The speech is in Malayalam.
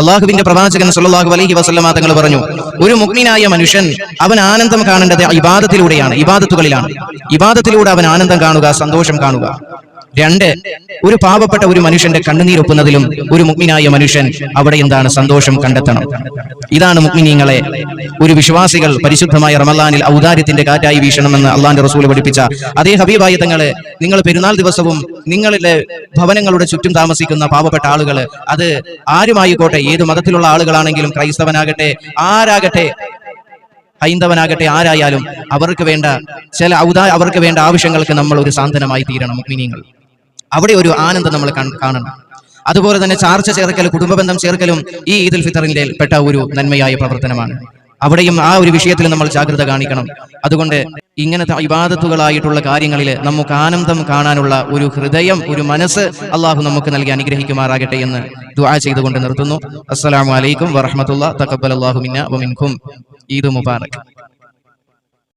അള്ളാഹുവിന്റെ പ്രവാചകൻ സല്ലല്ലാഹു അലൈഹി വസല്ലമ തങ്ങൾ പറഞ്ഞു, ഒരു മുഅ്മിനായ മനുഷ്യൻ അവൻ ആനന്ദം കാണേണ്ടത് ഇബാദത്തിലൂടെയാണ്, ഇബാദത്തുകളിലാണ്. ഇബാദത്തിലൂടെ അവൻ ആനന്ദം കാണുക, സന്തോഷം കാണുക. 2, ഒരു പാവപ്പെട്ട ഒരു മനുഷ്യന്റെ കണ്ണുനീരൊപ്പുന്നതിലും ഒരു മുഅ്മിനായ മനുഷ്യൻ അവിടെ എന്താണ് സന്തോഷം കണ്ടെത്തണം. ഇതാണ് മുഅ്മിനീങ്ങളെ ഒരു വിശ്വാസികൾ പരിശുദ്ധമായ റമളാനിൽ ഔദാര്യത്തിന്റെ കാറ്റായി വീശണമെന്ന് അള്ളാന്റെ റസൂൽ പഠിപ്പിച്ച അതേ ഹബീബായ തങ്ങളെ, നിങ്ങൾ പെരുന്നാൾ ദിവസവും നിങ്ങളുടെ ഭവനങ്ങളുടെ ചുറ്റും താമസിക്കുന്ന പാവപ്പെട്ട ആളുകൾ, അത് ആരുമായിക്കോട്ടെ, ഏത് മതത്തിലുള്ള ആളുകളാണെങ്കിലും, ക്രൈസ്തവനാകട്ടെ, ആരാകട്ടെ, ഹൈന്ദവനാകട്ടെ, ആരായാലും അവർക്ക് വേണ്ട ആവശ്യങ്ങൾക്ക് നമ്മൾ ഒരു സാന്ത്വനമായി തീരണം. മുഅ്മിനീങ്ങൾ അവിടെ ഒരു ആനന്ദം നമ്മൾ കാണണം. അതുപോലെ തന്നെ ചാർച്ച ചേർക്കൽ, കുടുംബബന്ധം ചേർക്കലും ഈ ഈദുൽ ഫിത്തറിന്റെ പെട്ട ഒരു നന്മയായ പ്രവർത്തനമാണ്. അവിടെയും ആ ഒരു വിഷയത്തിൽ നമ്മൾ ജാഗ്രത കാണിക്കണം. അതുകൊണ്ട് ഇങ്ങനത്തെ ഇബാദത്തുകളായിട്ടുള്ള കാര്യങ്ങളിൽ നമുക്ക് ആനന്ദം കാണാനുള്ള ഒരു ഹൃദയം, ഒരു മനസ്സ് അള്ളാഹു നമുക്ക് നൽകി അനുഗ്രഹിക്കുമാറാകട്ടെ എന്ന് ദുആ ചെയ്തുകൊണ്ട് നിർത്തുന്നു. അസ്സലാമു അലൈക്കും വറഹ്മത്തുള്ളാഹി തഖബ്ബലല്ലാഹു മിന്നാ വമിൻകും. ഈദ് മുബാറക്.